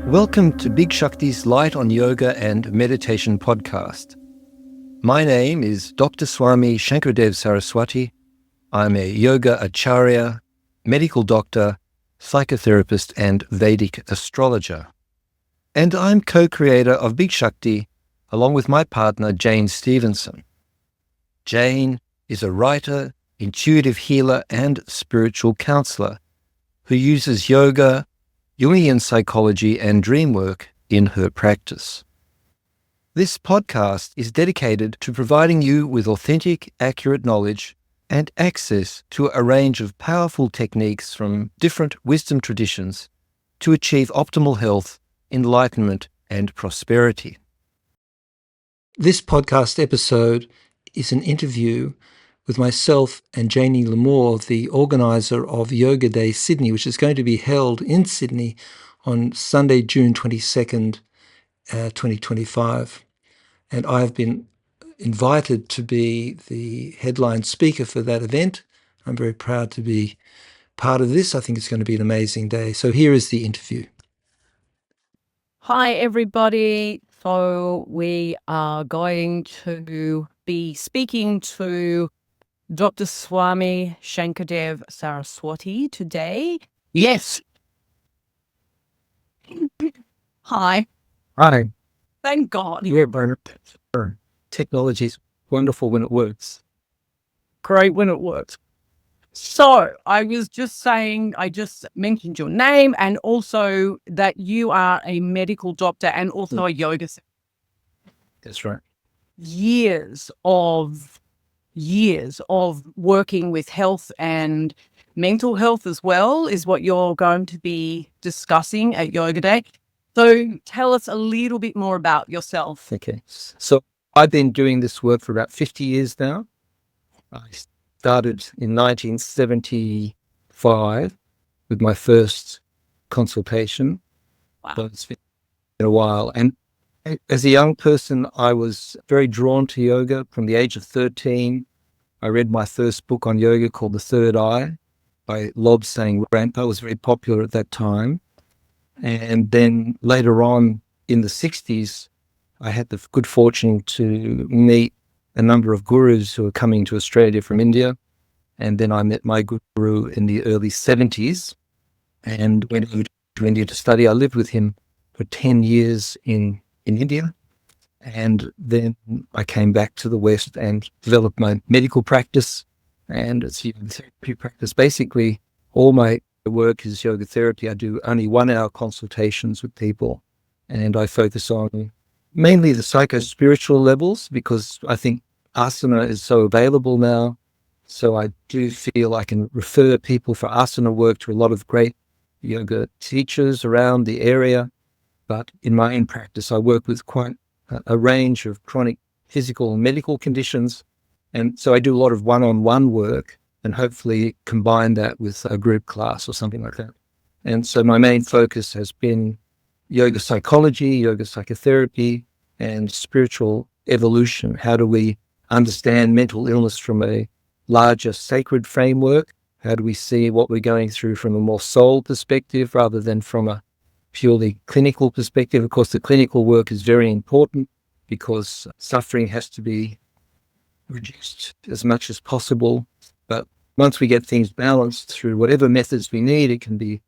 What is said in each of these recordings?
Welcome to Big Shakti's Light on Yoga and Meditation podcast. My name is Dr. Swami Shankardev Saraswati. I'm a yoga acharya, medical doctor, psychotherapist, and Vedic astrologer. And I'm co-creator of Big Shakti, along with my partner, Jane Stevenson. Jane is a writer, intuitive healer, and spiritual counselor who uses yoga, Jungian psychology, and dream work in her practice. This podcast is dedicated to providing you with authentic, accurate knowledge and access to a range of powerful techniques from different wisdom traditions to achieve optimal health, enlightenment, and prosperity. This podcast episode is an interview with myself and Janie Lamour, the organiser of Yoga Day Sydney, which is going to be held in Sydney on Sunday, June 22nd, 2025. And I've been invited to be the headline speaker for that event. I'm very proud to be part of this. I think it's going to be an amazing day. So here is the interview. Hi, everybody. So we are going to be speaking to Dr. Swami Shankardev Saraswati today. Yes. Hi. Hi. Thank God. Yeah, Bernard. Technology is wonderful when it works. Great when it works. So I was just saying, I just mentioned your name and also that you are a medical doctor and also a yoga. That's right. Years of working with health and mental health as well is what you're going to be discussing at Yoga Day. So tell us a little bit more about yourself. Okay. So I've been doing this work for about 50 years now. I started in 1975 with my first consultation. Wow. So it's been a while. And as a young person, I was very drawn to yoga. From the age of 13, I read my first book on yoga called The Third Eye by Lobsang Rampa. It was very popular at that time. And then later on in the 60s, I had the good fortune to meet a number of gurus who were coming to Australia from India. And then I met my guru in the early 70s and went over to India to study. I lived with him for 10 years in India. And then I came back to the West and developed my medical practice and it's yoga therapy practice. Basically, all my work is yoga therapy. I do only 1 hour consultations with people and I focus on mainly the psycho-spiritual levels because I think asana is so available now. So I do feel I can refer people for asana work to a lot of great yoga teachers around the area. But in my own practice, I work with quite a range of chronic physical and medical conditions. And so I do a lot of one-on-one work and hopefully combine that with a group class or something like that. And so my main focus has been yoga psychology, yoga psychotherapy, and spiritual evolution. How do we understand mental illness from a larger sacred framework? How do we see what we're going through from a more soul perspective rather than from a purely clinical perspective? Of course, the clinical work is very important because suffering has to be reduced as much as possible. But once we get things balanced through whatever methods we need, it can be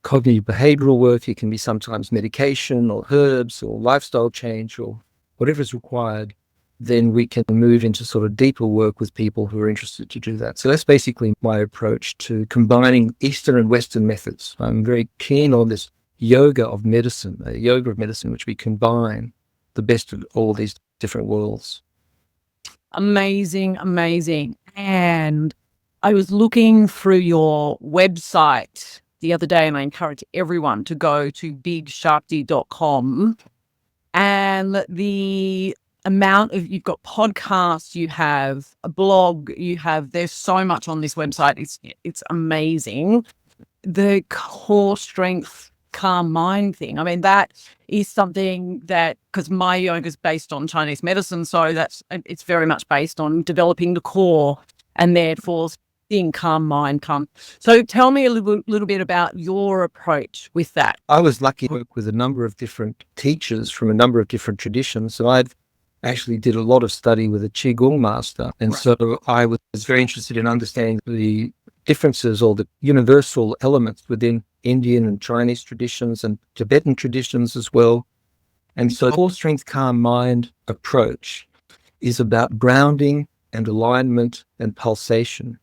cognitive behavioral work, it can be sometimes medication or herbs or lifestyle change or whatever is required, then we can move into sort of deeper work with people who are interested to do that. So that's basically my approach to combining Eastern and Western methods. I'm very keen on this yoga of medicine, which we combine the best of all these different worlds. Amazing, amazing. And I was looking through your website the other day and I encourage everyone to go to bigshakti.com and the amount of, you've got podcasts, you have a blog, there's so much on this website. It's amazing. The core strength, calm mind thing. I mean, that is something that, because my yoga is based on Chinese medicine, so it's very much based on developing the core and therefore in calm mind come. So tell me a little bit about your approach with that. I was lucky to work with a number of different teachers from a number of different traditions. So I actually did a lot of study with a Qigong master. And so I was very interested in understanding the differences or the universal elements within Indian and Chinese traditions and Tibetan traditions as well. And so the core strength, calm mind approach is about grounding and alignment and pulsation.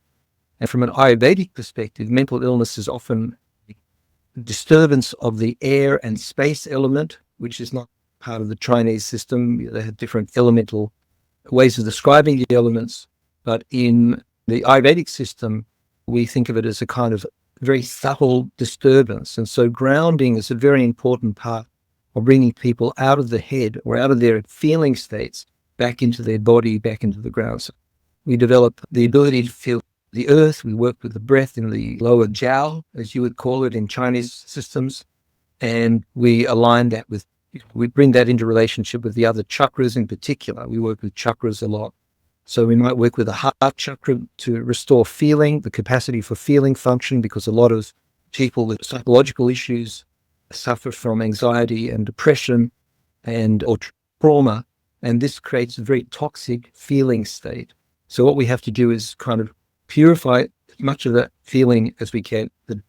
And from an Ayurvedic perspective, mental illness is often disturbance of the air and space element, which is not part of the Chinese system. They have different elemental ways of describing the elements. But in the Ayurvedic system, we think of it as a kind of very subtle disturbance. And so grounding is a very important part of bringing people out of the head or out of their feeling states back into their body, back into the ground. So we develop the ability to feel the earth. We work with the breath in the lower jiao, as you would call it in Chinese systems. And we align that with, we bring that into relationship with the other chakras in particular. We work with chakras a lot. So we might work with the heart chakra to restore feeling, the capacity for feeling function, because a lot of people with psychological issues suffer from anxiety and depression or trauma. And this creates a very toxic feeling state. So what we have to do is kind of purify as much of that feeling as we can. The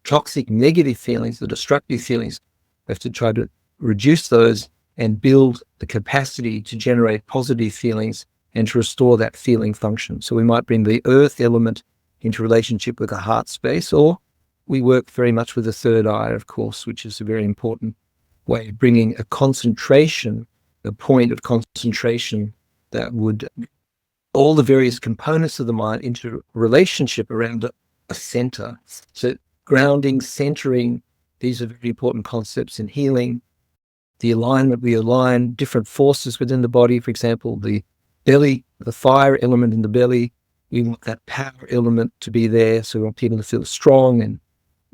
toxic negative feelings, the destructive feelings, we have to try to reduce those and build the capacity to generate positive feelings and to restore that feeling function. So we might bring the earth element into relationship with the heart space, or we work very much with the third eye, of course, which is a very important way of bringing a concentration, a point of concentration that would all the various components of the mind into relationship around a center. So grounding, centering, these are very important concepts in healing. The alignment, we align different forces within the body. For example, the belly, the fire element in the belly, we want that power element to be there. So we want people to feel strong and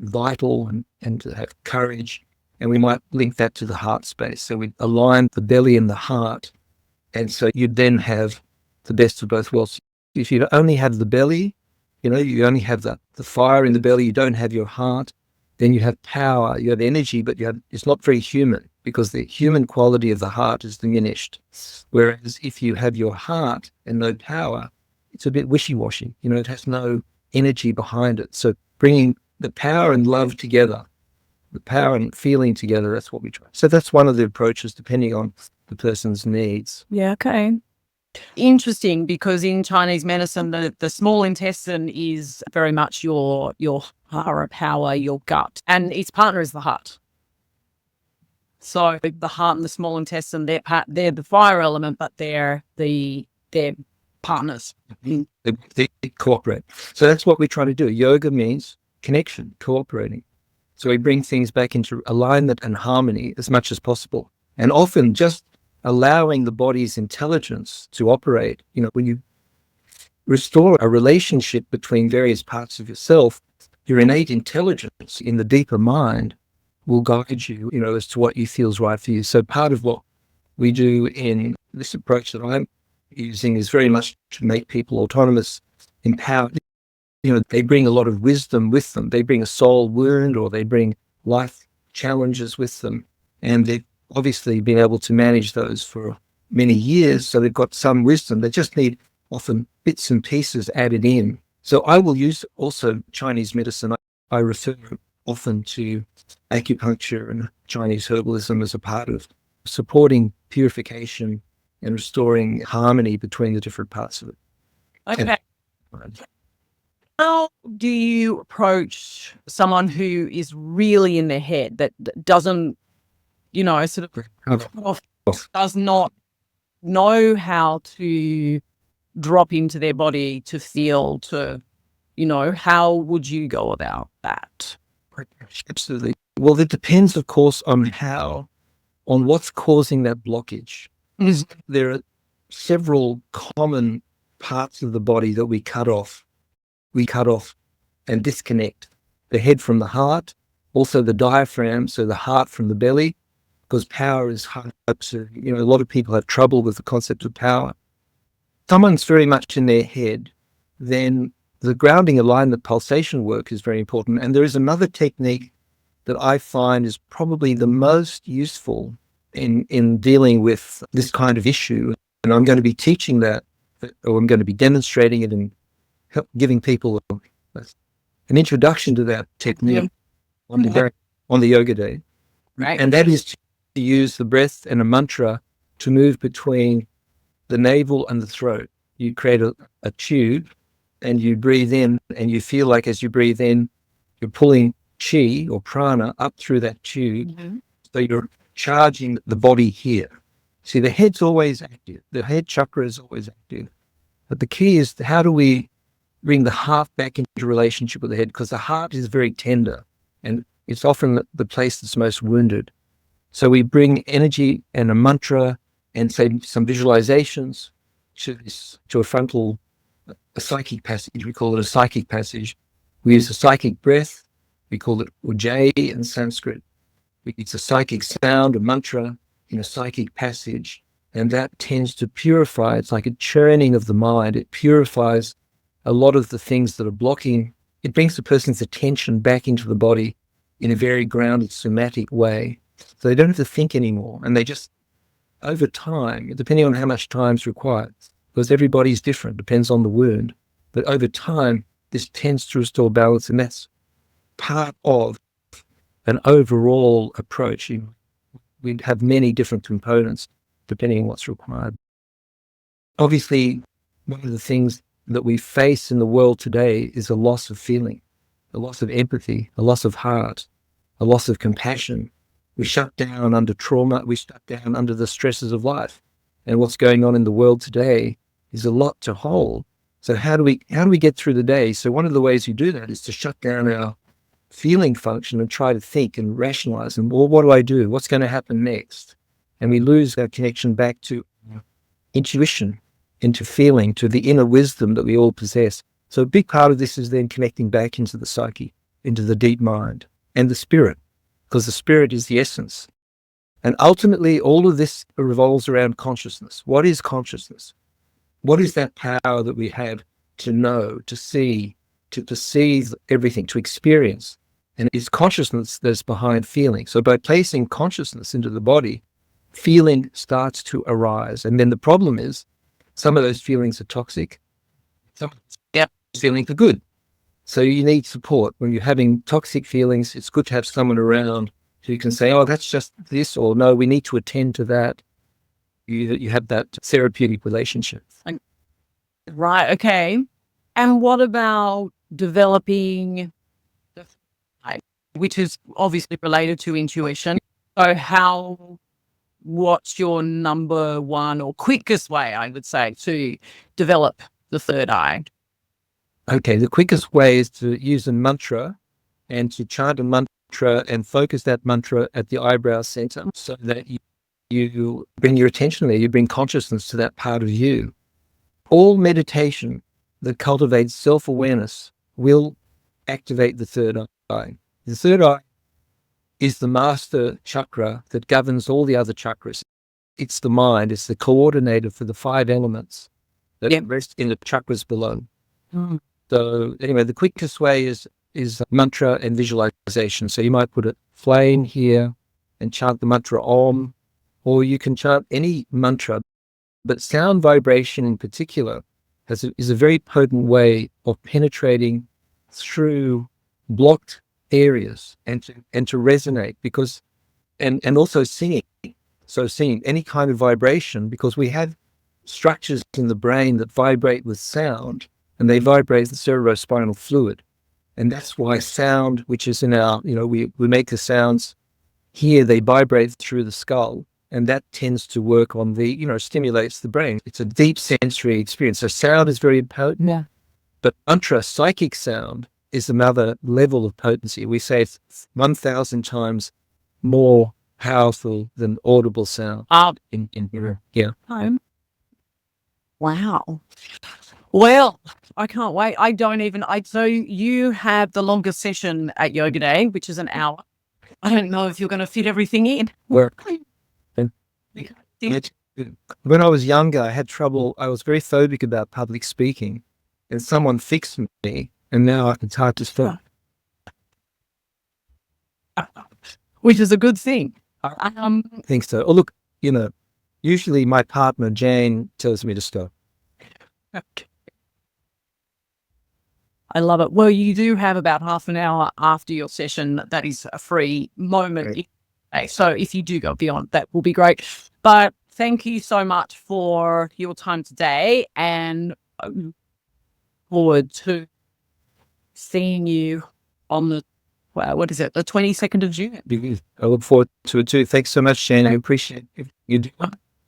vital and to have courage. And we might link that to the heart space. So we align the belly and the heart. And so you then have the best of both worlds. If you only have the belly, you only have the fire in the belly, you don't have your heart, then you have power, you have energy, but it's not very human, because the human quality of the heart is diminished. Whereas if you have your heart and no power, it's a bit wishy-washy. It has no energy behind it. So bringing the power and love together, the power and feeling together, that's what we try. So that's one of the approaches, depending on the person's needs. Yeah, okay. Interesting, because in Chinese medicine, the small intestine is very much your hara power, your gut, and its partner is the heart. So the heart and the small intestine, they're the fire element, but they're partners. They cooperate. So that's what we try to do. Yoga means connection, cooperating. So we bring things back into alignment and harmony as much as possible. And often just allowing the body's intelligence to operate. When you restore a relationship between various parts of yourself, your innate intelligence in the deeper mind will guide you, as to what you feel is right for you. So part of what we do in this approach that I'm using is very much to make people autonomous, empowered. They bring a lot of wisdom with them. They bring a soul wound, or they bring life challenges with them. And they've obviously been able to manage those for many years. So they've got some wisdom. They just need often bits and pieces added in. So I will use also Chinese medicine. I refer often to acupuncture and Chinese herbalism as a part of supporting purification and restoring harmony between the different parts of it. Okay. How do you approach someone who is really in their head, that doesn't, sort of does not know how to drop into their body to feel, how would you go about that? Absolutely. Well, it depends, of course, on what's causing that blockage. There are several common parts of the body that we cut off. We cut off and disconnect the head from the heart, also the diaphragm, so the heart from the belly, because power is hard. So, a lot of people have trouble with the concept of power. Someone's very much in their head, then the grounding alignment pulsation work is very important. And there is another technique that I find is probably the most useful in dealing with this kind of issue. And I'm going to be teaching that, or I'm going to be demonstrating it and giving people an introduction to that technique on the yoga day. Right. And that is to use the breath and a mantra to move between the navel and the throat. You create a tube and you breathe in, and you feel like as you breathe in, you're pulling chi or prana up through that tube. So you're charging the body here. See, the head's always active. The head chakra is always active. But the key is, how do we bring the heart back into relationship with the head? Because the heart is very tender and it's often the place that's most wounded. So we bring energy and a mantra and say some visualizations to a psychic passage. We call it a psychic passage. We use a psychic breath. We call it ujjayi in Sanskrit. It's a psychic sound, a mantra in a psychic passage. And that tends to purify. It's like a churning of the mind. It purifies a lot of the things that are blocking. It brings the person's attention back into the body in a very grounded, somatic way. So they don't have to think anymore. And they just, over time, depending on how much time is required, because everybody's different, depends on the wound. But over time, this tends to restore balance. And that's part of an overall approach. We have many different components depending on what's required. Obviously, one of the things that we face in the world today is a loss of feeling, a loss of empathy, a loss of heart, a loss of compassion. We shut down under trauma. We shut down under the stresses of life. And what's going on in the world today is a lot to hold. So how do we get through the day? So one of the ways you do that is to shut down our feeling function and try to think and rationalize. And, well, what do I do? What's going to happen next? And we lose our connection back to intuition, into feeling, to the inner wisdom that we all possess. So a big part of this is then connecting back into the psyche, into the deep mind and the spirit, because the spirit is the essence. And ultimately, all of this revolves around consciousness. What is consciousness? What is that power that we have to know, to see, to perceive everything, to experience? And it's consciousness that's behind feeling. So by placing consciousness into the body, feeling starts to arise. And then the problem is, some of those feelings are toxic. Some of those feelings are good. So you need support. When you're having toxic feelings, it's good to have someone around who can say, oh, that's just this, or no, we need to attend to that. You have that therapeutic relationship. Right. Okay. And what about developing, which is obviously related to intuition? So what's your number one or quickest way, I would say, to develop the third eye? Okay, the quickest way is to use a mantra and to chant a mantra and focus that mantra at the eyebrow center so that you bring your attention there, you bring consciousness to that part of you. All meditation that cultivates self-awareness will activate the third eye. The third eye is the master chakra that governs all the other chakras. It's the mind, it's the coordinator for the 5 elements that rest in the chakras below. So anyway, the quickest way is mantra and visualization. So you might put a flame here and chant the mantra Om, or you can chant any mantra, but sound vibration in particular is a very potent way of penetrating through blocked areas and to resonate, because and also singing. So singing any kind of vibration, because we have structures in the brain that vibrate with sound, and they vibrate the cerebrospinal fluid. And that's why sound, which is in our, we make the sounds here, they vibrate through the skull, and that tends to work on the, stimulates the brain. It's a deep sensory experience. So sound is very potent. Yeah. But mantra, psychic sound, is another level of potency. We say it's 1,000 times more powerful than audible sound. In yeah. Wow. Well, I can't wait. So you have the longest session at Yoga Day, which is an hour. I don't know if you're going to fit everything in. When I was younger, I had trouble. I was very phobic about public speaking. and someone fixed me, and now it's hard to stop. Which is a good thing. I think so. Oh, look, usually my partner, Jane, tells me to stop. I love it. Well, you do have about half an hour after your session that is a free moment. Great. So if you do go beyond, that will be great. But thank you so much for your time today, and I look forward to seeing you on the, what is it, the 22nd of June. I look forward to it too. Thanks so much, Jane. I appreciate you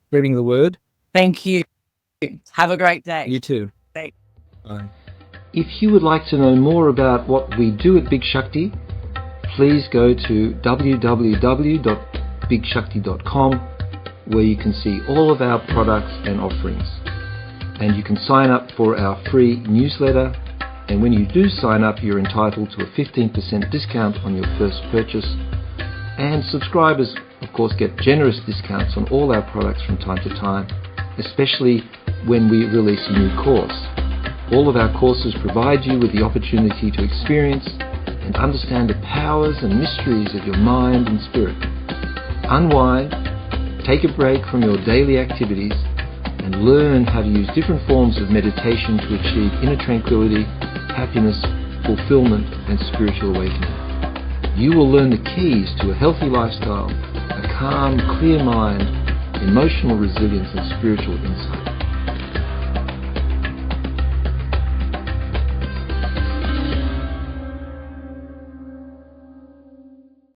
spreading the word. Thank you. Have a great day. You too. Thanks. Bye. If you would like to know more about what we do at Big Shakti, please go to www.bigshakti.com, where you can see all of our products and offerings. And you can sign up for our free newsletter, and when you do sign up, you're entitled to a 15% discount on your first purchase. And subscribers, of course, get generous discounts on all our products from time to time, especially when we release a new course. All of our courses provide you with the opportunity to experience and understand the powers and mysteries of your mind and spirit. Unwind, take a break from your daily activities, and learn how to use different forms of meditation to achieve inner tranquility, happiness, fulfillment, and spiritual awakening. You will learn the keys to a healthy lifestyle, a calm, clear mind, emotional resilience, and spiritual insight.